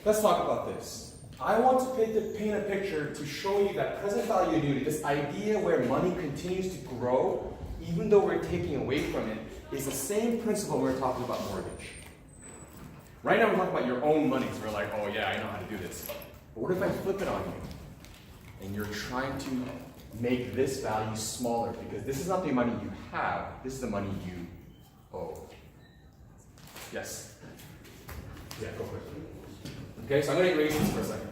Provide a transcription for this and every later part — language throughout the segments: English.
let's talk about this. I want to paint a picture to show you that present value annuity, this idea where money continues to grow even though we're taking away from it, is the same principle when we're talking about mortgage. Right now we're talking about your own money, so we're like, oh yeah, I know how to do this. But what if I flip it on you and you're trying to make this value smaller, because this is not the money you have, this is the money you owe. Yes? Yeah, go for it. Okay, so I'm going to erase this for a second.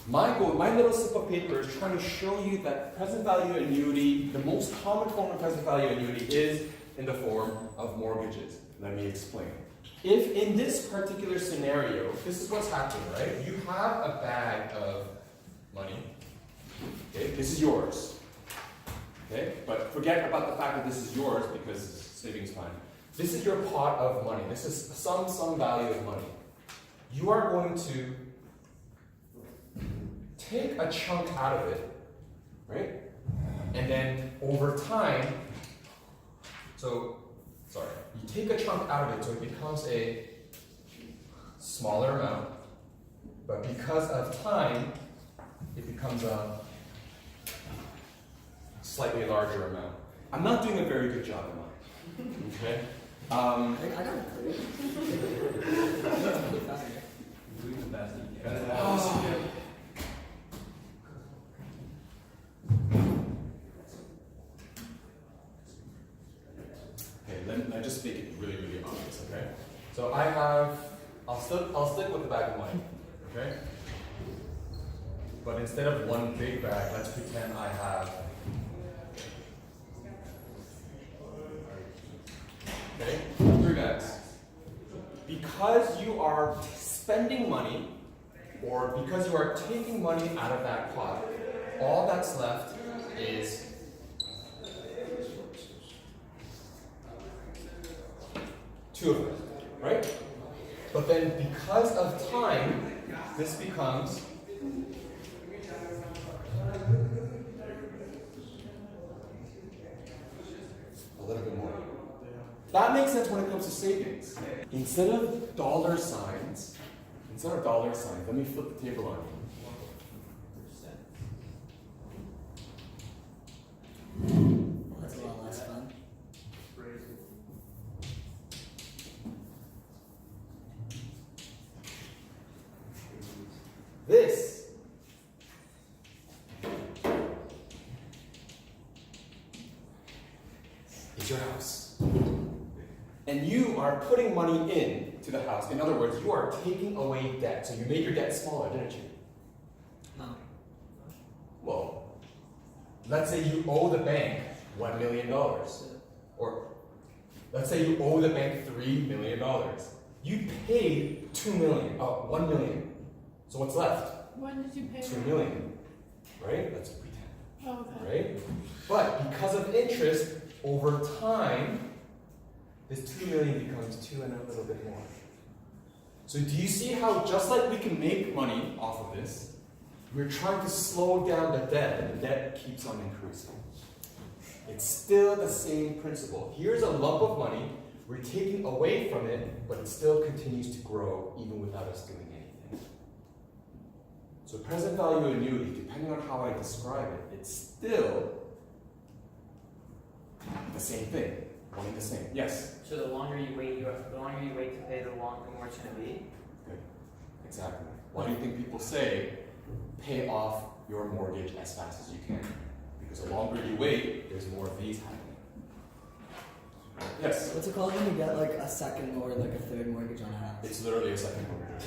My goal, my little slip of paper is trying to show you that present value annuity, the most common form of present value annuity is in the form of mortgages. Let me explain. If in this particular scenario, this is what's happening, right? You have a bag of money. Okay, this is yours. Okay, but forget about the fact that this is yours because savings time. This is your pot of money. This is some value of money. You are going to take a chunk out of it, right? And then over time, you take a chunk out of it so it becomes a smaller amount, but because of time, it becomes a slightly larger amount. I'm not doing a very good job, am I? Okay? I got it. Doing the best you can. Okay, let me just make it really, really obvious, okay? So I'll stick with the bag of money, okay? But instead of one big bag, let's pretend I have, okay, 3 bags. Because you are spending money, or because you are taking money out of that pot, all that's left is two of them, right? But then because of time, this becomes a little bit more. That makes sense when it comes to savings. Instead of dollar signs, let me flip the table on you. That's a lot less fun. This is your house. And you are putting money in to the house. In other words, you are taking away debt. So you made your debt smaller, didn't you? No. Well, let's say you owe the bank $1 million. Or let's say you owe the bank $3 million. You paid $1 million. So what's left? When did you pay? $2 million. Right? Let's pretend. Oh, okay. Right? But because of interest, over time, this $2 million becomes $2 and a little bit more. So do you see how just like we can make money off of this, we're trying to slow down the debt, and the debt keeps on increasing. It's still the same principle. Here's a lump of money, we're taking away from it, but it still continues to grow even without us doing anything. So present value annuity, depending on how I describe it, it's still the same thing. One and the same. Yes? So the longer you wait to pay, the longer more it's going to be? Good. Exactly. Why do you think people say pay off your mortgage as fast as you can? Because the longer you wait, there's more of these happening. Yes? What's it called when you get like a second or like a third mortgage on a house? It's literally a second mortgage.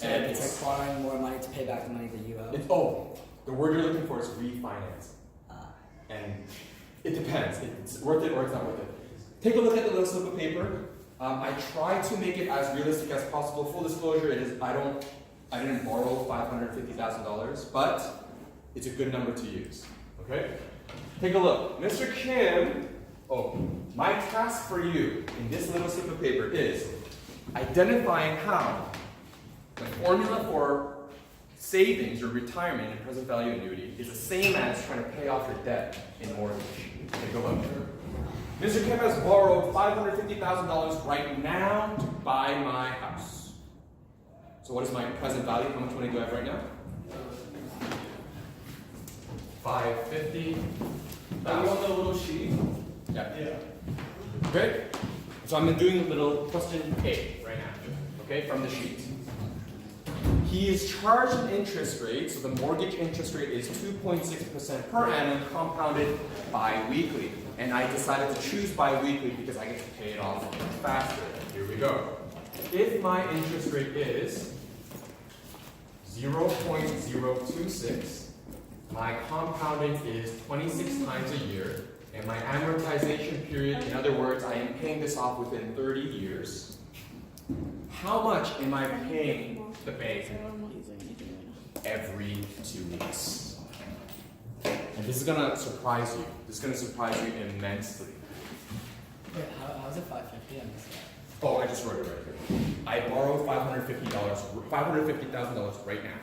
And it's like borrowing more money to pay back the money that you owe. The word you're looking for is refinance. And it depends. It's worth it or it's not worth it. Take a look at the little slip of paper. I try to make it as realistic as possible. Full disclosure, it is I didn't borrow $550,000, but it's a good number to use. Okay? Take a look. Mr. Kim, my task for you in this little slip of paper is identifying how the formula for savings or retirement in present value annuity is the same as trying to pay off your debt in mortgage. Take a look. Mr. Kim has borrowed $550,000 right now to buy my house. So what is my present value? How much money do I have right now? 550. Are you on the little sheet? Yeah. Okay? So I'm doing a little question A right now, okay, from the sheet. He is charged an interest rate, so the mortgage interest rate is 2.6% per annum compounded bi-weekly. And I decided to choose bi-weekly because I get to pay it off faster. Here we go. If my interest rate is 0.026, my compounding is 26 times a year, and my amortization period, in other words, I am paying this off within 30 years. How much am I paying the bank every 2 weeks? And this is gonna surprise you. This is gonna surprise you immensely. Wait, how's it 550? I missed that. Oh, I just wrote it right here. I borrowed $550,000 right now.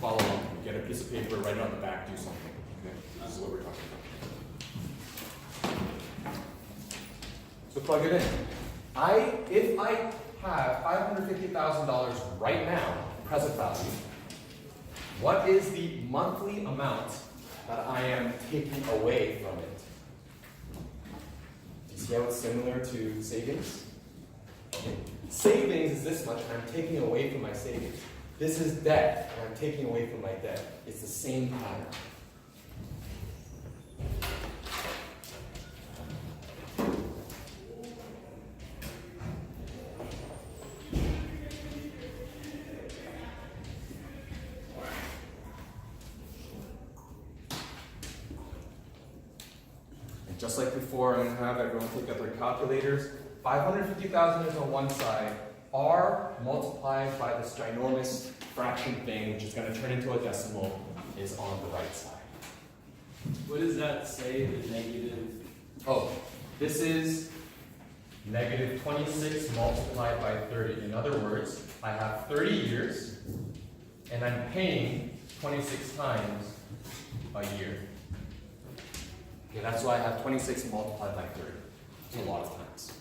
Follow along. Get a piece of paper, write it on the back, do something. Okay? This is what we're talking about. So plug it in. If I have $550,000 right now, present value, what is the monthly amount that I am taking away from it? Do you see how it's similar to savings? Okay. Savings is this much, and I'm taking away from my savings. This is debt, and I'm taking away from my debt. It's the same pattern. And just like before, I'm going to have everyone take out their calculators. 550,000 is on one side. R multiplied by this ginormous fraction thing, which is going to turn into a decimal, is on the right side. What does that say, the negative? Oh, this is negative 26 multiplied by 30. In other words, I have 30 years, and I'm paying 26 times a year. Okay, that's why I have 26 multiplied by 30. It's a lot of times.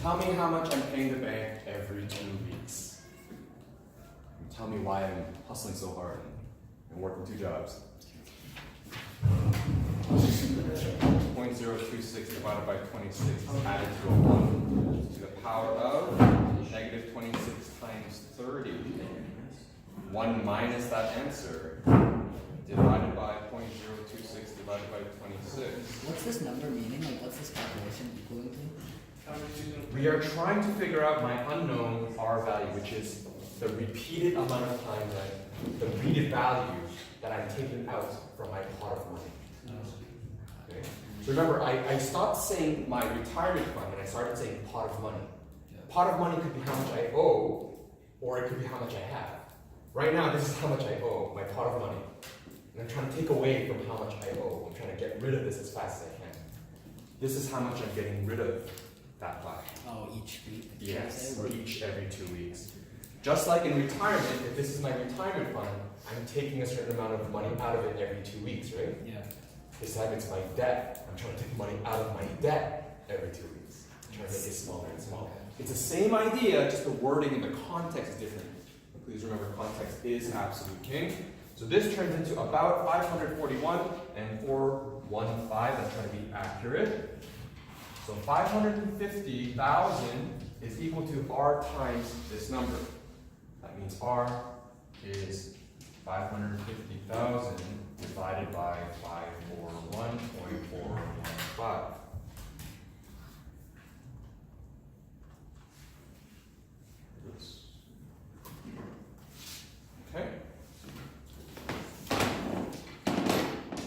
Tell me how much I'm paying the bank every 2 weeks. Tell me why I'm hustling so hard and working 2 jobs. 0.026 divided by 26 is added to a 1 to the power of negative 26 times 30. 1 minus that answer divided by 0.026 divided by 26. What's this number meaning? Like, what's this calculation equaling to? We are trying to figure out my unknown R value, which is the repeated amount of time the repeated value that I'm taking out from my pot of money. Okay? So remember, I stopped saying my retirement fund and I started saying pot of money. Pot of money could be how much I owe, or it could be how much I have. Right now, this is how much I owe, my pot of money. And I'm trying to take away from how much I owe. I'm trying to get rid of this as fast as I can. This is how much I'm getting rid of that by. Oh, each week? Yes, or every 2 weeks. Just like in retirement, if this is my retirement fund, I'm taking a certain amount of money out of it every 2 weeks, right? Yeah. This time it's my debt. I'm trying to take money out of my debt every 2 weeks. I'm trying to make it smaller and smaller. It's the same idea, just the wording and the context is different. Please remember, context is absolute king. So this turns into about 541 and 415. That's trying to be accurate. So 550,000 is equal to R times this number. That means R is 550,000 divided by 541.415. Okay.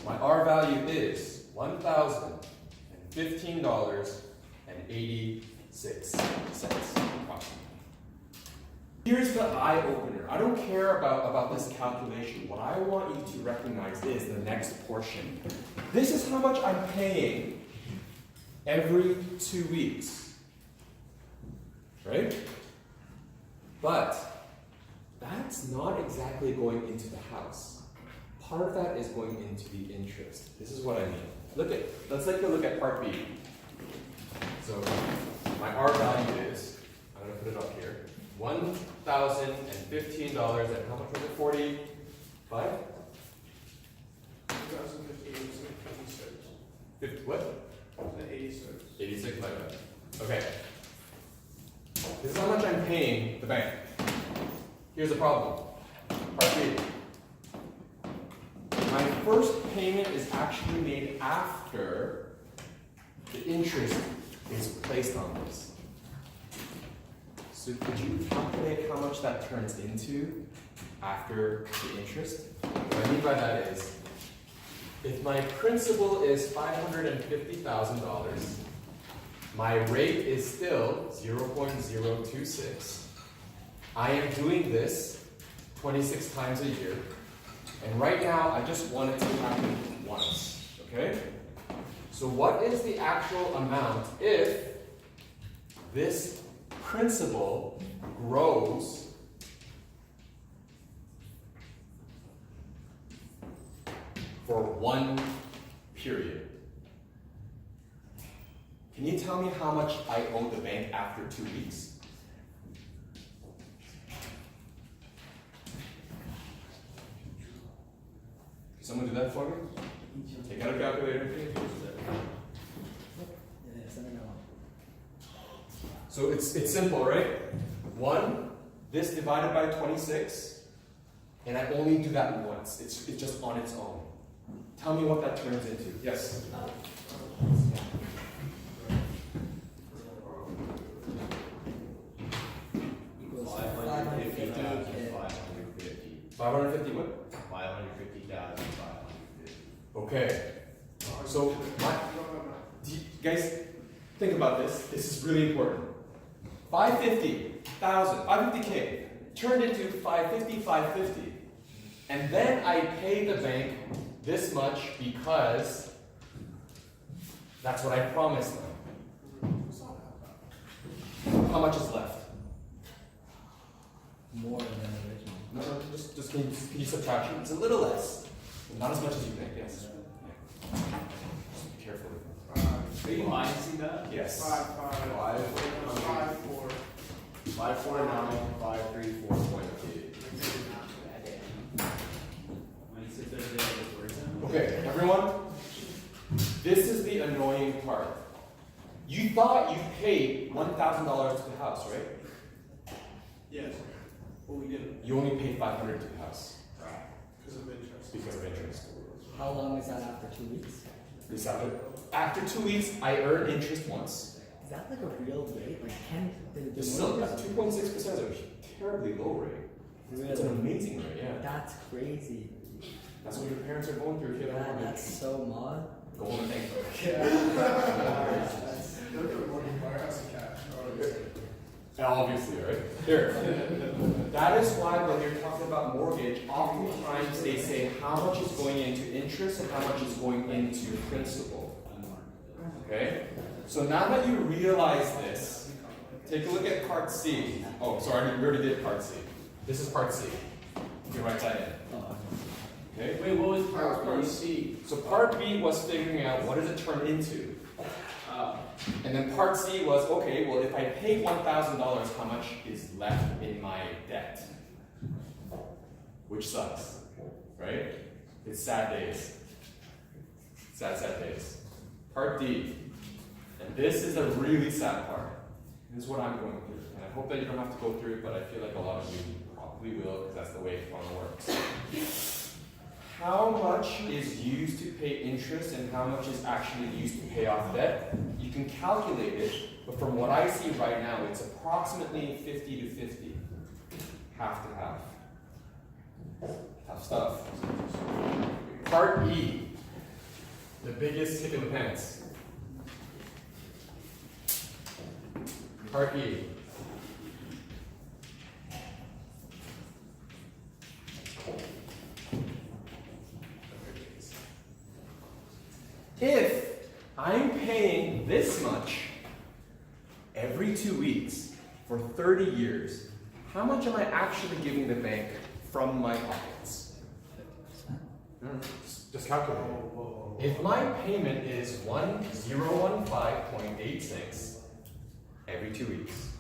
My R value is $1,015.86 approximately. Here's the eye opener. I don't care about this calculation. What I want you to recognize is the next portion. This is how much I'm paying every 2 weeks. Right? But that's not exactly going into the house. Part of that is going into the interest. This is what I mean. let's take a look at part B. So my R value is, I'm gonna put it up here, $1,015 and how much was it? 45? 50, what? 86 by that. Okay. This is how much I'm paying the bank. Here's the problem. Part B. My first payment is actually made after the interest is placed on this. So could you calculate how much that turns into after the interest? What I mean by that is, if my principal is $550,000, my rate is still 0.026. I am doing this 26 times a year, and right now I just want it to happen once, okay? So what is the actual amount if this principal grows for one period? Can you tell me how much I owe the bank after 2 weeks? Someone do that for me? Take out a calculator. So it's simple, right? 1, this divided by 26, and I only do that once. It's just on its own. Tell me what that turns into. Yes? Equals 550 what? 550,550. Okay. So, you guys, think about this. This is really important. 550K turned into 550. And then I pay the bank this much because that's what I promised them. How much is left? More than the original. No, just can you subtract it? It's a little less. Not as much as you think, yes. Yeah. Just be careful. Are you minusing that? Yes. 549,534.8. Minus 6 Okay, everyone, this is the annoying part. You thought you paid $1,000 to the house, right? Yes. But we didn't. You only paid $500 to the house Because of interest. because of interest. How long is that after 2 weeks? After 2 weeks, I earn interest once. Is that like a real rate? Like, can the It's still, mortgage- 2.6% is a terribly low rate. It's an Really? amazing rate, yeah. That's crazy. That's what your parents are going through if you have a Yeah, mortgage. that's so mod. Go on and thank them. That's- Look at the mortgage buyer has the cash. Obviously, right? Here. That is why when you're talking about mortgage, oftentimes they say how much is going into interest and how much is going into principal. Okay? So now that you realize this, take a look at part C. Oh, sorry, we already did part C. This is part C. You can write that in. Okay? Wait, what was part Part B? C. So part B was figuring out what does it turn into. And then part C was, okay, well, if I pay $1,000, how much is left in my debt? Which sucks, right? It's sad days. Sad days. Part D. And this is a really sad part. This is what I'm going through. And I hope that you don't have to go through it, but I feel like a lot of you probably will, because that's the way fun works. How much is used to pay interest and how much is actually used to pay off debt? You can calculate it, but from what I see right now, it's approximately 50 to 50. Half to half. Tough stuff. Part E, the biggest kick in the pants. Part E. If I'm paying this much every 2 weeks for 30 years, how much am I actually giving the bank from my pockets? Just calculate it. If my payment is 1015.86 every 2 weeks,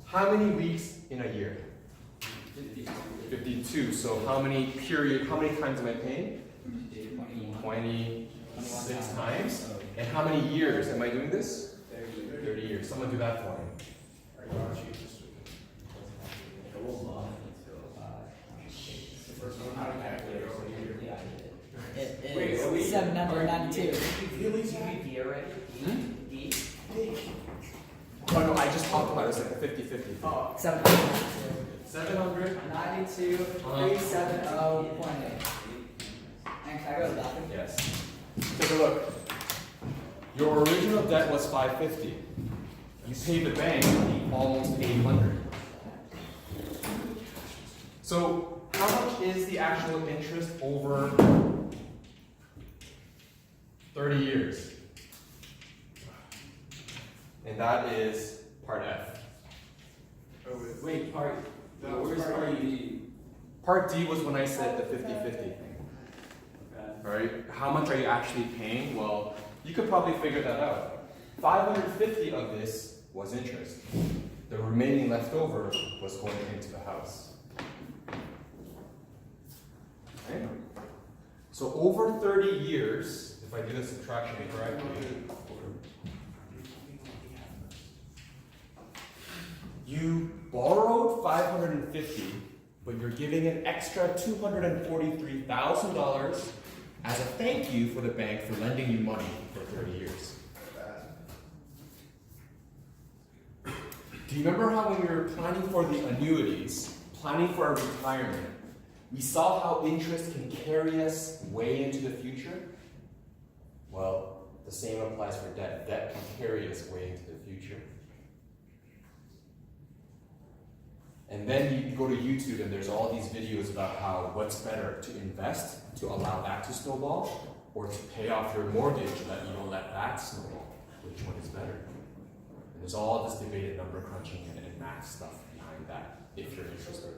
how many weeks in a year? 52. So how many times am I paying? 26 times. And how many years am I doing this? 30 years. Someone do that for me. I got you. The first one, how to calculate over here. It Wait, is are we- 792. Really, Did you read D already? D? Oh no, I just talked about it. It's like a 50-50. Oh, 792. 700. 92, 370.8. And can I go to the bathroom? Yes. Take a look. Your original debt was 550. You paid the bank almost 800. So how much is the actual interest over 30 years? And that is part F. oh, wait. Wait, part, That was where's part part D? Part D was when I said the 50-50 thing. Okay. Right? How much are you actually paying? Well, you could probably figure that out. 550 of this was interest. The remaining leftover was going into the house. Okay? So over 30 years, if I do the subtraction correctly, you borrowed 550, but you're giving an extra $243,000 as a thank you for the bank for lending you money for 30 years. Do you remember how when we were planning for the annuities, planning for our retirement, we saw how interest can carry us way into the future? Well, the same applies for debt. Debt can carry us way into the future. And then you go to YouTube and there's all these videos about how what's better, to invest, to allow that to snowball, or to pay off your mortgage so that you don't let that snowball. Which one is better? And there's all this debated number crunching and math stuff behind that, if you're interested.